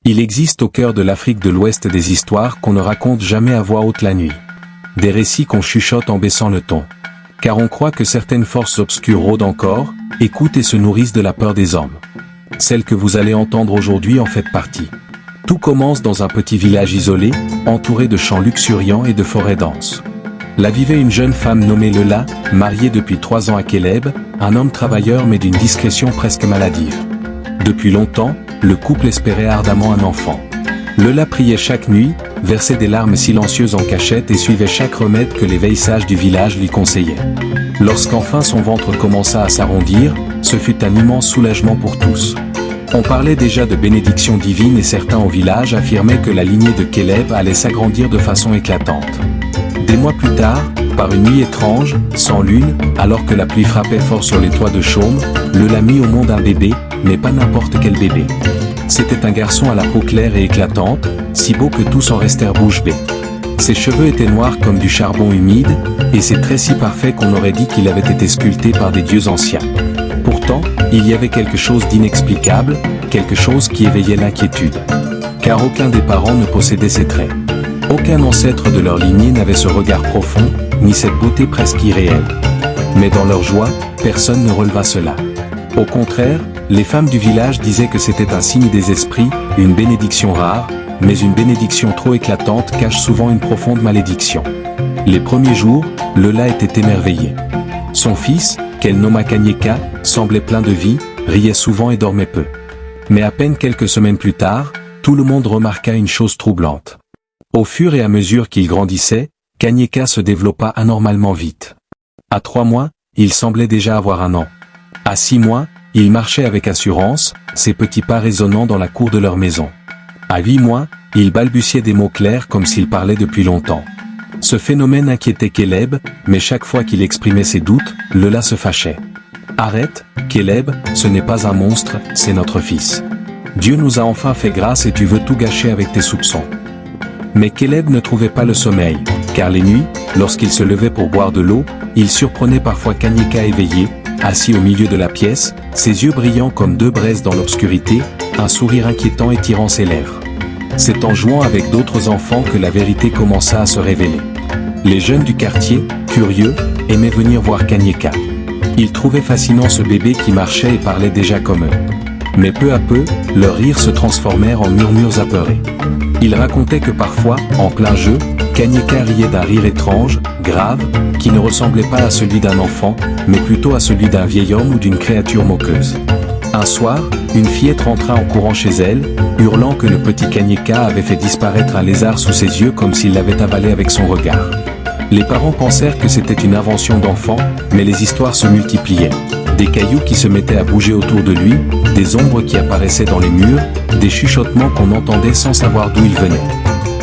Il existe au cœur de l'Afrique de l'Ouest des histoires qu'on ne raconte jamais à voix haute la nuit. Des récits qu'on chuchote en baissant le ton. Car on croit que certaines forces obscures rôdent encore, écoutent et se nourrissent de la peur des hommes. Celle que vous allez entendre aujourd'hui en fait partie. Tout commence dans un petit village isolé, entouré de champs luxuriants et de forêts denses. Là vivait une jeune femme nommée Leila, mariée depuis 3 ans à Keleb, un homme travailleur mais d'une discrétion presque maladive. Depuis longtemps, le couple espérait ardemment un enfant. Leila priait chaque nuit, versait des larmes silencieuses en cachette et suivait chaque remède que les veilles sages du village lui conseillaient. Lorsqu'enfin son ventre commença à s'arrondir, ce fut un immense soulagement pour tous. On parlait déjà de bénédiction divine et certains au village affirmaient que la lignée de Keleb allait s'agrandir de façon éclatante. Des mois plus tard, par une nuit étrange, sans lune, alors que la pluie frappait fort sur les toits de chaume, Leila mit au monde un bébé, mais pas n'importe quel bébé. C'était un garçon à la peau claire et éclatante, si beau que tous en restèrent bouche bée. Ses cheveux étaient noirs comme du charbon humide, et ses traits si parfaits qu'on aurait dit qu'il avait été sculpté par des dieux anciens. Pourtant, il y avait quelque chose d'inexplicable, quelque chose qui éveillait l'inquiétude. Car aucun des parents ne possédait ces traits. Aucun ancêtre de leur lignée n'avait ce regard profond, ni cette beauté presque irréelle. Mais dans leur joie, personne ne releva cela. Au contraire, les femmes du village disaient que c'était un signe des esprits, une bénédiction rare, mais une bénédiction trop éclatante cache souvent une profonde malédiction. Les premiers jours, Leila était émerveillée. Son fils, qu'elle nomma Kanyeka, semblait plein de vie, riait souvent et dormait peu. Mais à peine quelques semaines plus tard, tout le monde remarqua une chose troublante. Au fur et à mesure qu'il grandissait, Kanyeka se développa anormalement vite. À 3 mois, il semblait déjà avoir 1 an. À 6 mois, il marchait avec assurance, ses petits pas résonnant dans la cour de leur maison. À 8 mois, il balbutiait des mots clairs comme s'il parlait depuis longtemps. Ce phénomène inquiétait Keleb, mais chaque fois qu'il exprimait ses doutes, Leila se fâchait. « Arrête, Keleb, ce n'est pas un monstre, c'est notre fils. Dieu nous a enfin fait grâce et tu veux tout gâcher avec tes soupçons. » Mais Keleb ne trouvait pas le sommeil, car les nuits, lorsqu'il se levait pour boire de l'eau, il surprenait parfois Kanyeka éveillé, assis au milieu de la pièce, ses yeux brillants comme 2 braises dans l'obscurité, un sourire inquiétant étirant ses lèvres. C'est en jouant avec d'autres enfants que la vérité commença à se révéler. Les jeunes du quartier, curieux, aimaient venir voir Kanyeka. Ils trouvaient fascinant ce bébé qui marchait et parlait déjà comme eux. Mais peu à peu, leurs rires se transformèrent en murmures apeurés. Ils racontaient que parfois, en plein jeu, Kanyeka riait d'un rire étrange, grave, qui ne ressemblait pas à celui d'un enfant, mais plutôt à celui d'un vieil homme ou d'une créature moqueuse. Un soir, une fillette rentra en courant chez elle, hurlant que le petit Kanyeka avait fait disparaître un lézard sous ses yeux comme s'il l'avait avalé avec son regard. Les parents pensèrent que c'était une invention d'enfant, mais les histoires se multipliaient. Des cailloux qui se mettaient à bouger autour de lui, des ombres qui apparaissaient dans les murs, des chuchotements qu'on entendait sans savoir d'où ils venaient.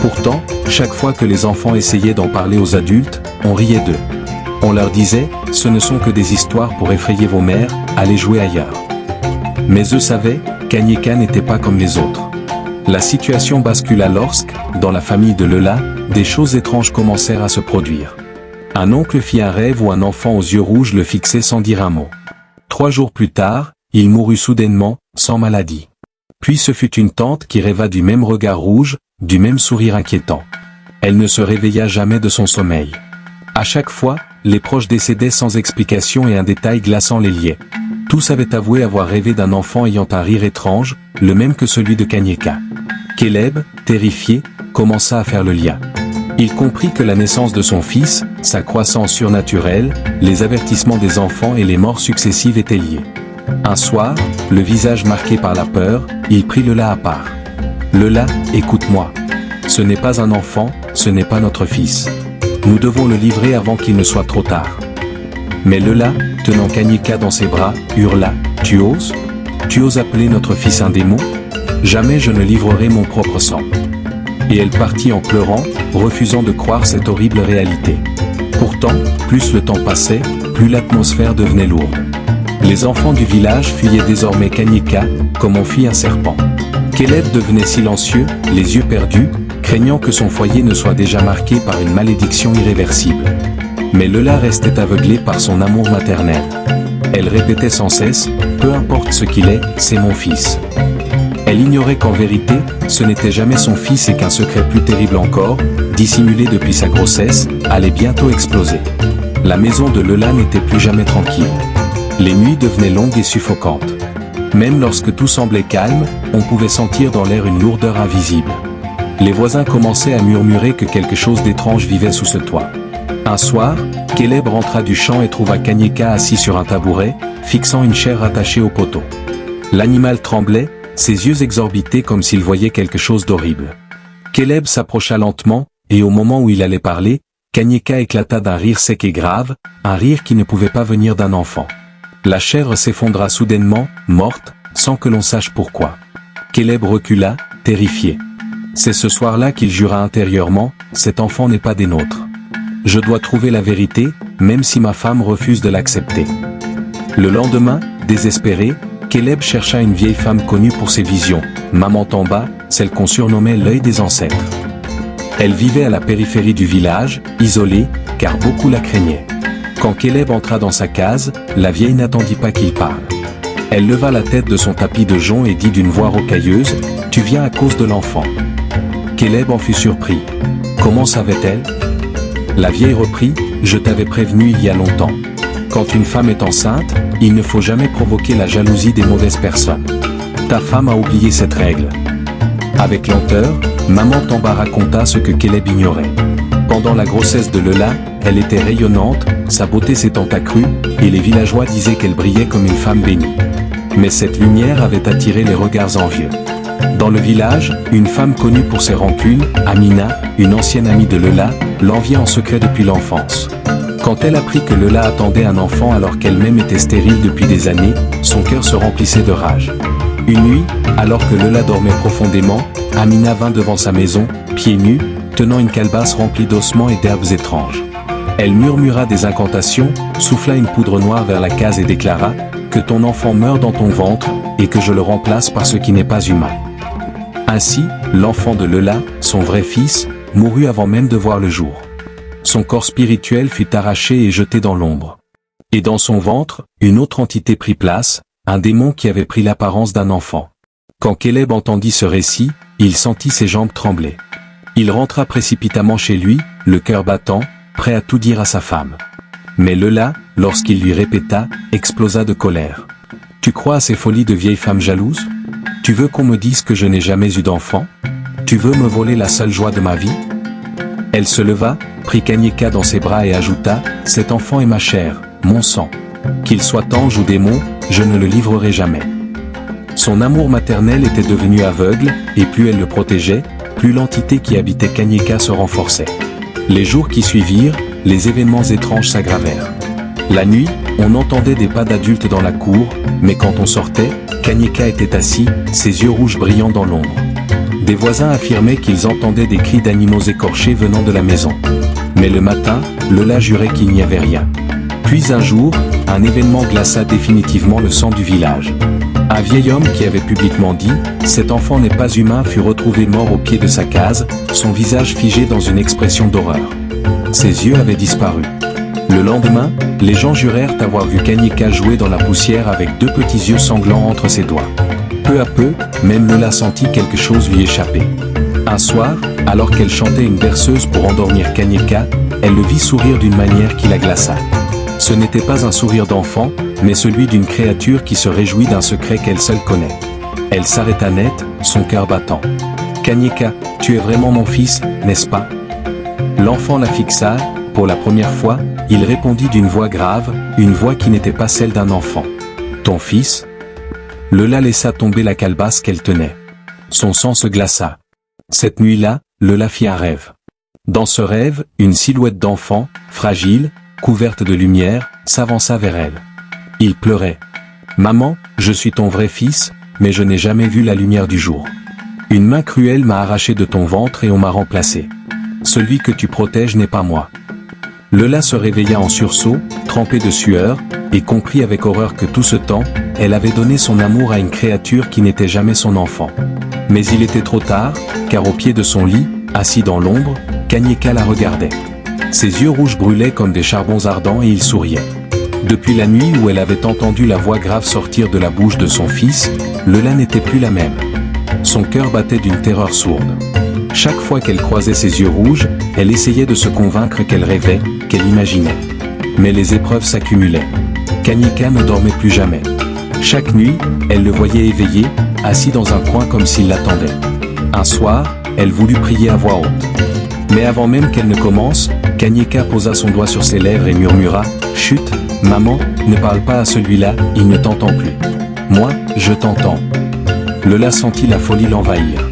Pourtant, chaque fois que les enfants essayaient d'en parler aux adultes, on riait d'eux. On leur disait, ce ne sont que des histoires pour effrayer vos mères, allez jouer ailleurs. Mais eux savaient, Kanyeka n'était pas comme les autres. La situation bascula lorsque, dans la famille de Leila, des choses étranges commencèrent à se produire. Un oncle fit un rêve où un enfant aux yeux rouges le fixait sans dire un mot. 3 jours plus tard, il mourut soudainement, sans maladie. Puis ce fut une tante qui rêva du même regard rouge, du même sourire inquiétant. Elle ne se réveilla jamais de son sommeil. À chaque fois, les proches décédaient sans explication et un détail glaçant les liait. Tous avaient avoué avoir rêvé d'un enfant ayant un rire étrange, le même que celui de Kanyeka. Keleb, terrifié, commença à faire le lien. Il comprit que la naissance de son fils, sa croissance surnaturelle, les avertissements des enfants et les morts successives étaient liés. Un soir, le visage marqué par la peur, il prit Leila à part. « Leila, écoute-moi. Ce n'est pas un enfant, ce n'est pas notre fils. Nous devons le livrer avant qu'il ne soit trop tard. » Mais Leila, tenant Kanyeka dans ses bras, hurla « Tu oses ? Tu oses appeler notre fils un démon ? Jamais je ne livrerai mon propre sang. » Et elle partit en pleurant, refusant de croire cette horrible réalité. Pourtant, plus le temps passait, plus l'atmosphère devenait lourde. Les enfants du village fuyaient désormais Kanyeka, comme on fuit un serpent. Keleb devenait silencieux, les yeux perdus, craignant que son foyer ne soit déjà marqué par une malédiction irréversible. Mais Leila restait aveuglée par son amour maternel. Elle répétait sans cesse, peu importe ce qu'il est, c'est mon fils. Elle ignorait qu'en vérité, ce n'était jamais son fils et qu'un secret plus terrible encore, dissimulé depuis sa grossesse, allait bientôt exploser. La maison de Leila n'était plus jamais tranquille. Les nuits devenaient longues et suffocantes. Même lorsque tout semblait calme, on pouvait sentir dans l'air une lourdeur invisible. Les voisins commençaient à murmurer que quelque chose d'étrange vivait sous ce toit. Un soir, Caleb rentra du champ et trouva Kanyeka assis sur un tabouret, fixant une chair attachée au poteau. L'animal tremblait, ses yeux exorbités comme s'il voyait quelque chose d'horrible. Caleb s'approcha lentement, et au moment où il allait parler, Kanyeka éclata d'un rire sec et grave, un rire qui ne pouvait pas venir d'un enfant. La chèvre s'effondra soudainement, morte, sans que l'on sache pourquoi. Caleb recula, terrifié. C'est ce soir-là qu'il jura intérieurement, cet enfant n'est pas des nôtres. Je dois trouver la vérité, même si ma femme refuse de l'accepter. Le lendemain, désespéré, Caleb chercha une vieille femme connue pour ses visions, Maman Tamba, celle qu'on surnommait l'œil des ancêtres. Elle vivait à la périphérie du village, isolée, car beaucoup la craignaient. Quand Caleb entra dans sa case, la vieille n'attendit pas qu'il parle. Elle leva la tête de son tapis de jonc et dit d'une voix rocailleuse, « Tu viens à cause de l'enfant. » Caleb en fut surpris. Comment savait-elle? La vieille reprit, « Je t'avais prévenu il y a longtemps. Quand une femme est enceinte, il ne faut jamais provoquer la jalousie des mauvaises personnes. Ta femme a oublié cette règle. » Avec lenteur, Maman Tamba raconta ce que Caleb ignorait. Pendant la grossesse de Leila, elle était rayonnante, sa beauté s'étant accrue, et les villageois disaient qu'elle brillait comme une femme bénie. Mais cette lumière avait attiré les regards envieux. Dans le village, une femme connue pour ses rancunes, Amina, une ancienne amie de Leila, l'enviait en secret depuis l'enfance. Quand elle apprit que Leila attendait un enfant alors qu'elle-même était stérile depuis des années, son cœur se remplissait de rage. Une nuit, alors que Leila dormait profondément, Amina vint devant sa maison, pieds nus, tenant une calebasse remplie d'ossements et d'herbes étranges. Elle murmura des incantations, souffla une poudre noire vers la case et déclara « Que ton enfant meure dans ton ventre, et que je le remplace par ce qui n'est pas humain. » Ainsi, l'enfant de Leila, son vrai fils, mourut avant même de voir le jour. Son corps spirituel fut arraché et jeté dans l'ombre. Et dans son ventre, une autre entité prit place, un démon qui avait pris l'apparence d'un enfant. Quand Caleb entendit ce récit, il sentit ses jambes trembler. Il rentra précipitamment chez lui, le cœur battant, prêt à tout dire à sa femme. Mais Leila, lorsqu'il lui répéta, explosa de colère. « Tu crois à ces folies de vieille femme jalouse? Tu veux qu'on me dise que je n'ai jamais eu d'enfant? Tu veux me voler la seule joie de ma vie ?» Elle se leva, prit Kanyeka dans ses bras et ajouta, « Cet enfant est ma chair, mon sang. Qu'il soit ange ou démon, je ne le livrerai jamais. » Son amour maternel était devenu aveugle, et plus elle le protégeait, plus l'entité qui habitait Kanyeka se renforçait. Les jours qui suivirent, les événements étranges s'aggravèrent. La nuit, on entendait des pas d'adultes dans la cour, mais quand on sortait, Kanyeka était assis, ses yeux rouges brillant dans l'ombre. Des voisins affirmaient qu'ils entendaient des cris d'animaux écorchés venant de la maison. Mais le matin, Leila jurait qu'il n'y avait rien. Puis un jour, un événement glaça définitivement le sang du village. Un vieil homme qui avait publiquement dit « Cet enfant n'est pas humain » fut retrouvé mort au pied de sa case, son visage figé dans une expression d'horreur. Ses yeux avaient disparu. Le lendemain, les gens jurèrent avoir vu Kanyeka jouer dans la poussière avec deux petits yeux sanglants entre ses doigts. Peu à peu, même Leila sentit quelque chose lui échapper. Un soir, alors qu'elle chantait une berceuse pour endormir Kanyeka, elle le vit sourire d'une manière qui la glaça. Ce n'était pas un sourire d'enfant, mais celui d'une créature qui se réjouit d'un secret qu'elle seule connaît. Elle s'arrêta net, son cœur battant. « Kanyeka, tu es vraiment mon fils, n'est-ce pas ?» L'enfant la fixa, pour la première fois, il répondit d'une voix grave, une voix qui n'était pas celle d'un enfant. « Ton fils ?» Leila laissa tomber la calebasse qu'elle tenait. Son sang se glaça. Cette nuit-là, Leila fit un rêve. Dans ce rêve, une silhouette d'enfant, fragile, couverte de lumière, s'avança vers elle. Il pleurait. « Maman, je suis ton vrai fils, mais je n'ai jamais vu la lumière du jour. Une main cruelle m'a arraché de ton ventre et on m'a remplacé. Celui que tu protèges n'est pas moi. » Leila se réveilla en sursaut, trempée de sueur, et comprit avec horreur que tout ce temps, elle avait donné son amour à une créature qui n'était jamais son enfant. Mais il était trop tard, car au pied de son lit, assis dans l'ombre, Kanyeka la regardait. Ses yeux rouges brûlaient comme des charbons ardents et il souriait. Depuis la nuit où elle avait entendu la voix grave sortir de la bouche de son fils, Leila n'était plus la même. Son cœur battait d'une terreur sourde. Chaque fois qu'elle croisait ses yeux rouges, elle essayait de se convaincre qu'elle rêvait, qu'elle imaginait. Mais les épreuves s'accumulaient. Kanika ne dormait plus jamais. Chaque nuit, elle le voyait éveillé, assis dans un coin comme s'il l'attendait. Un soir, elle voulut prier à voix haute. Mais avant même qu'elle ne commence, Kanika posa son doigt sur ses lèvres et murmura « Chut, maman, ne parle pas à celui-là, il ne t'entend plus. Moi, je t'entends. » Lola sentit la folie l'envahir.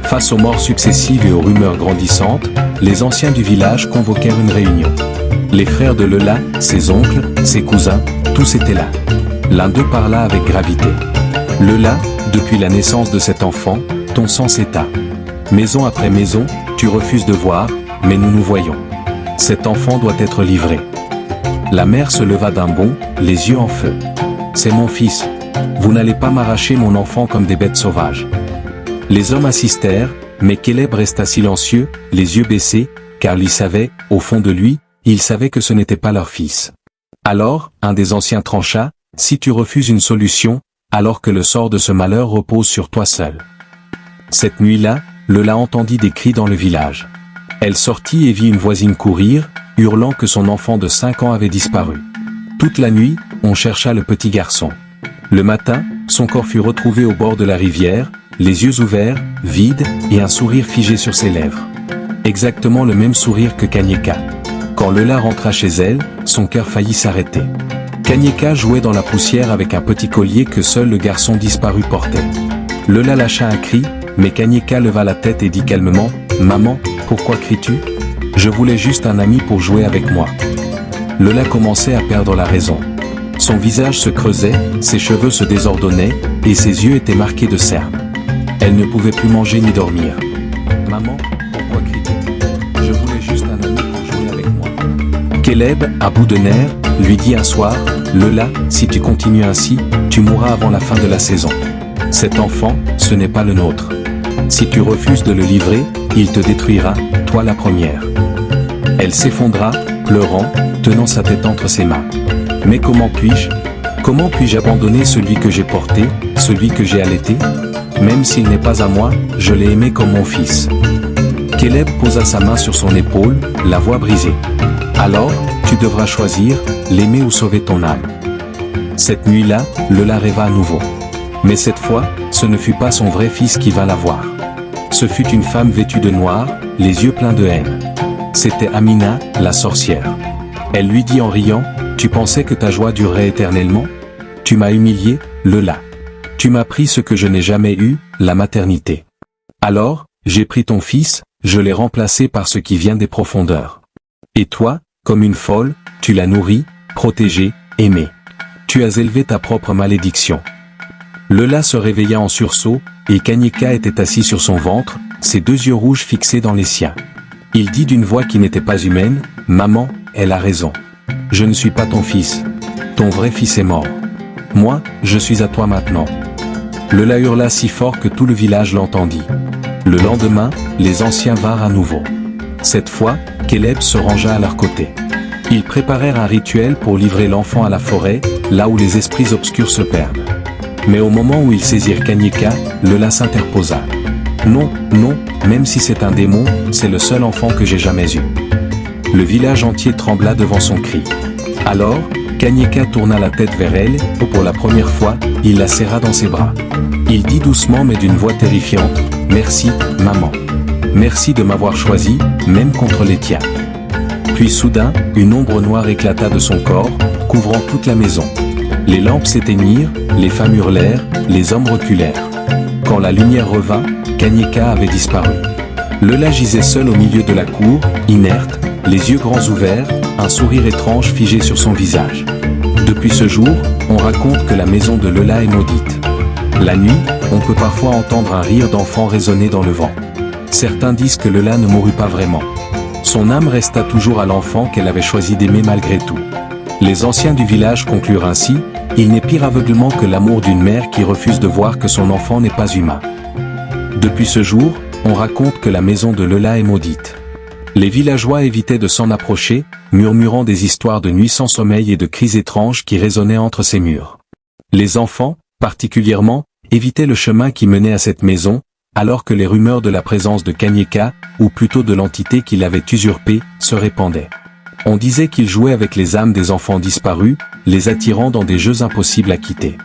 Face aux morts successives et aux rumeurs grandissantes, les anciens du village convoquèrent une réunion. Les frères de Lola, ses oncles, ses cousins, tous étaient là. L'un d'eux parla avec gravité. « Lola, depuis la naissance de cet enfant, ton sang s'éteint. Maison après maison, tu refuses de voir, mais nous nous voyons. Cet enfant doit être livré. » La mère se leva d'un bond, les yeux en feu. « C'est mon fils. Vous n'allez pas m'arracher mon enfant comme des bêtes sauvages. » Les hommes assistèrent, mais Caleb resta silencieux, les yeux baissés, car il savait, au fond de lui, il savait que ce n'était pas leur fils. Alors, un des anciens trancha, « Si tu refuses une solution, alors que le sort de ce malheur repose sur toi seul. » Cette nuit-là, Lola entendit des cris dans le village. Elle sortit et vit une voisine courir, hurlant que son enfant de 5 ans avait disparu. Toute la nuit, on chercha le petit garçon. Le matin, son corps fut retrouvé au bord de la rivière, les yeux ouverts, vides, et un sourire figé sur ses lèvres. Exactement le même sourire que Kanika. Quand Lola rentra chez elle, son cœur faillit s'arrêter. Kanika jouait dans la poussière avec un petit collier que seul le garçon disparu portait. Lola lâcha un cri, mais Kanika leva la tête et dit calmement « Maman, pourquoi cries-tu ? Je voulais juste un ami pour jouer avec moi. » Lola commençait à perdre la raison. Son visage se creusait, ses cheveux se désordonnaient, et ses yeux étaient marqués de cernes. Elle ne pouvait plus manger ni dormir. « Maman, pourquoi cries-tu ? Je voulais juste un ami pour jouer avec moi. » Caleb, à bout de nerfs, lui dit un soir « Lola, si tu continues ainsi, tu mourras avant la fin de la saison. Cet enfant, ce n'est pas le nôtre. Si tu refuses de le livrer, il te détruira, toi la première. » Elle s'effondra, pleurant, tenant sa tête entre ses mains. « Mais comment puis-je abandonner celui que j'ai porté, celui que j'ai allaité ? Même s'il n'est pas à moi, je l'ai aimé comme mon fils. » Caleb posa sa main sur son épaule, la voix brisée. « Alors, tu devras choisir, l'aimer ou sauver ton âme. » Cette nuit-là, Lola rêva à nouveau. Mais cette fois, ce ne fut pas son vrai fils qui vint la voir. Ce fut une femme vêtue de noir, les yeux pleins de haine. C'était Amina, la sorcière. Elle lui dit en riant, « Tu pensais que ta joie durerait éternellement ? Tu m'as humilié, Lola. Tu m'as pris ce que je n'ai jamais eu, la maternité. Alors, j'ai pris ton fils, je l'ai remplacé par ce qui vient des profondeurs. Et toi, comme une folle, tu l'as nourri, protégé, aimé. Tu as élevé ta propre malédiction. » Lola se réveilla en sursaut, et Kanika était assis sur son ventre, ses deux yeux rouges fixés dans les siens. Il dit d'une voix qui n'était pas humaine, « Maman, elle a raison. Je ne suis pas ton fils. Ton vrai fils est mort. Moi, je suis à toi maintenant. » Lola hurla si fort que tout le village l'entendit. Le lendemain, les anciens vinrent à nouveau. Cette fois, Caleb se rangea à leur côté. Ils préparèrent un rituel pour livrer l'enfant à la forêt, là où les esprits obscurs se perdent. Mais au moment où ils saisirent Kanika, Lola s'interposa. « Non, non, même si c'est un démon, c'est le seul enfant que j'ai jamais eu. » Le village entier trembla devant son cri. Alors, Kanika tourna la tête vers elle, et pour la première fois, il la serra dans ses bras. Il dit doucement mais d'une voix terrifiante, « Merci, maman. Merci de m'avoir choisi, même contre les tiens. » Puis soudain, une ombre noire éclata de son corps, couvrant toute la maison. Les lampes s'éteignirent, les femmes hurlèrent, les hommes reculèrent. Quand la lumière revint, Kanika avait disparu. Lola gisait seule au milieu de la cour, inerte, les yeux grands ouverts, un sourire étrange figé sur son visage. Depuis ce jour, on raconte que la maison de Lola est maudite. La nuit, on peut parfois entendre un rire d'enfant résonner dans le vent. Certains disent que Lola ne mourut pas vraiment. Son âme resta toujours à l'enfant qu'elle avait choisi d'aimer malgré tout. Les anciens du village conclurent ainsi, « Il n'est pire aveuglement que l'amour d'une mère qui refuse de voir que son enfant n'est pas humain. » Depuis ce jour, on raconte que la maison de Lola est maudite. Les villageois évitaient de s'en approcher, murmurant des histoires de nuits sans sommeil et de cris étranges qui résonnaient entre ces murs. Les enfants, particulièrement, évitaient le chemin qui menait à cette maison, alors que les rumeurs de la présence de Kanyeka, ou plutôt de l'entité qui l'avait usurpé, se répandaient. On disait qu'il jouait avec les âmes des enfants disparus, les attirant dans des jeux impossibles à quitter.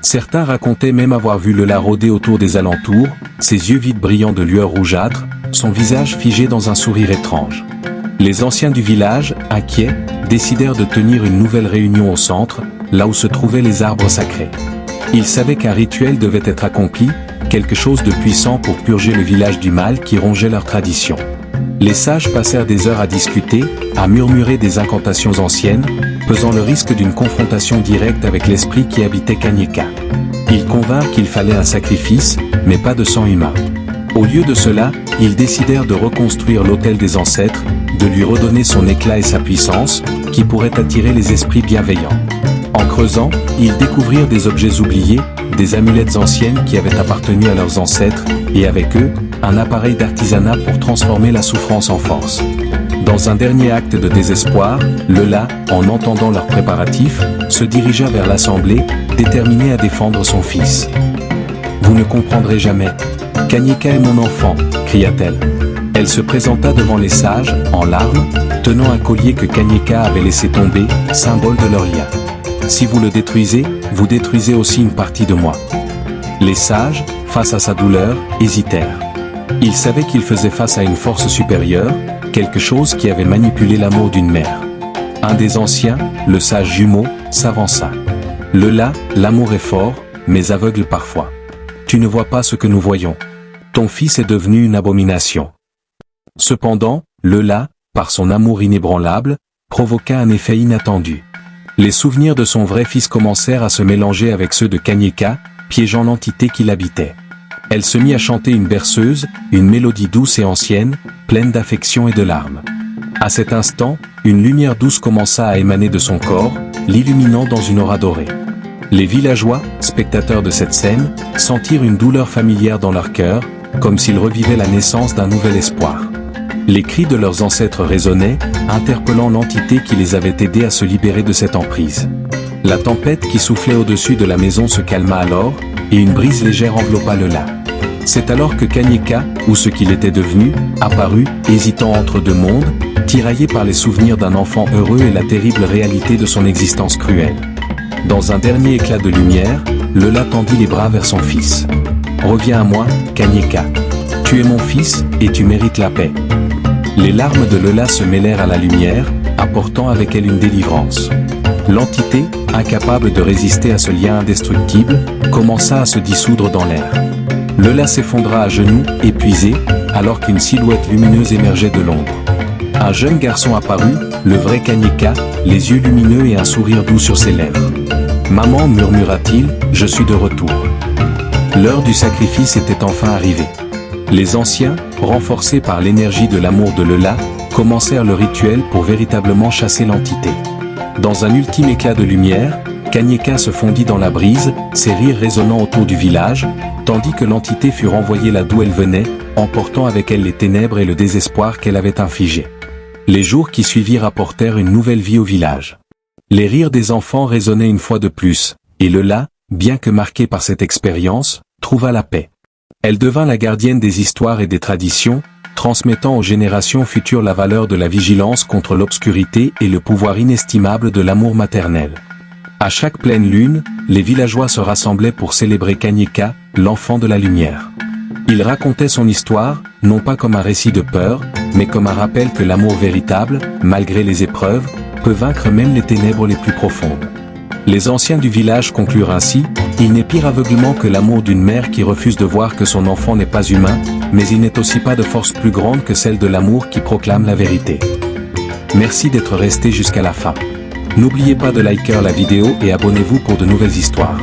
Certains racontaient même avoir vu Lola rôder autour des alentours, ses yeux vides brillant de lueur rougeâtre, son visage figé dans un sourire étrange. Les anciens du village, inquiets, décidèrent de tenir une nouvelle réunion au centre, là où se trouvaient les arbres sacrés. Ils savaient qu'un rituel devait être accompli, quelque chose de puissant pour purger le village du mal qui rongeait leur tradition. Les sages passèrent des heures à discuter, à murmurer des incantations anciennes, pesant le risque d'une confrontation directe avec l'esprit qui habitait Kanyeka. Ils convinrent qu'il fallait un sacrifice, mais pas de sang humain. Au lieu de cela, ils décidèrent de reconstruire l'autel des ancêtres, de lui redonner son éclat et sa puissance, qui pourraient attirer les esprits bienveillants. En creusant, ils découvrirent des objets oubliés, des amulettes anciennes qui avaient appartenu à leurs ancêtres, et avec eux, un appareil d'artisanat pour transformer la souffrance en force. Dans un dernier acte de désespoir, Lola, en entendant leurs préparatifs, se dirigea vers l'assemblée, déterminée à défendre son fils. « Vous ne comprendrez jamais. Kanyeka est mon enfant, cria-t-elle. Elle se présenta devant les sages, en larmes, tenant un collier que Kanyeka avait laissé tomber, symbole de leur lien. Si vous le détruisez, vous détruisez aussi une partie de moi. Les sages, face à sa douleur, hésitèrent. Ils savaient qu'ils faisaient face à une force supérieure, quelque chose qui avait manipulé l'amour d'une mère. Un des anciens, le sage jumeau, s'avança. Lola, l'amour est fort, mais aveugle parfois. Tu ne vois pas ce que nous voyons. Ton fils est devenu une abomination. Cependant, Lola, par son amour inébranlable, provoqua un effet inattendu. Les souvenirs de son vrai fils commencèrent à se mélanger avec ceux de Kanyeka, piégeant l'entité qui l'habitait. Elle se mit à chanter une berceuse, une mélodie douce et ancienne, pleine d'affection et de larmes. À cet instant, une lumière douce commença à émaner de son corps, l'illuminant dans une aura dorée. Les villageois, spectateurs de cette scène, sentirent une douleur familière dans leur cœur, comme s'ils revivaient la naissance d'un nouvel espoir. Les cris de leurs ancêtres résonnaient, interpellant l'entité qui les avait aidés à se libérer de cette emprise. La tempête qui soufflait au-dessus de la maison se calma alors, et une brise légère enveloppa Lola. C'est alors que Kanyeka, ou ce qu'il était devenu, apparut, hésitant entre deux mondes, tiraillé par les souvenirs d'un enfant heureux et la terrible réalité de son existence cruelle. Dans un dernier éclat de lumière, Lola tendit les bras vers son fils. « Reviens à moi, Kanyeka. Tu es mon fils, et tu mérites la paix. » Les larmes de Lola se mêlèrent à la lumière, apportant avec elle une délivrance. L'entité, incapable de résister à ce lien indestructible, commença à se dissoudre dans l'air. Lola s'effondra à genoux, épuisée, alors qu'une silhouette lumineuse émergeait de l'ombre. Un jeune garçon apparut, le vrai Kanyeka, les yeux lumineux et un sourire doux sur ses lèvres. « Maman, murmura-t-il, je suis de retour. » L'heure du sacrifice était enfin arrivée. Les anciens, renforcés par l'énergie de l'amour de Lola, commencèrent le rituel pour véritablement chasser l'entité. Dans un ultime éclat de lumière, Kanyeka se fondit dans la brise, ses rires résonnant autour du village, tandis que l'entité fut renvoyée là d'où elle venait, emportant avec elle les ténèbres et le désespoir qu'elle avait infligés. Les jours qui suivirent apportèrent une nouvelle vie au village. Les rires des enfants résonnaient une fois de plus, et Lola, bien que marquée par cette expérience, trouva la paix. Elle devint la gardienne des histoires et des traditions, transmettant aux générations futures la valeur de la vigilance contre l'obscurité et le pouvoir inestimable de l'amour maternel. À chaque pleine lune, les villageois se rassemblaient pour célébrer Kanyeka, l'enfant de la lumière. Ils racontaient son histoire, non pas comme un récit de peur, mais comme un rappel que l'amour véritable, malgré les épreuves, peut vaincre même les ténèbres les plus profondes. Les anciens du village conclurent ainsi, « Il n'est pire aveuglement que l'amour d'une mère qui refuse de voir que son enfant n'est pas humain, mais il n'est aussi pas de force plus grande que celle de l'amour qui proclame la vérité. » Merci d'être resté jusqu'à la fin. N'oubliez pas de liker la vidéo et abonnez-vous pour de nouvelles histoires.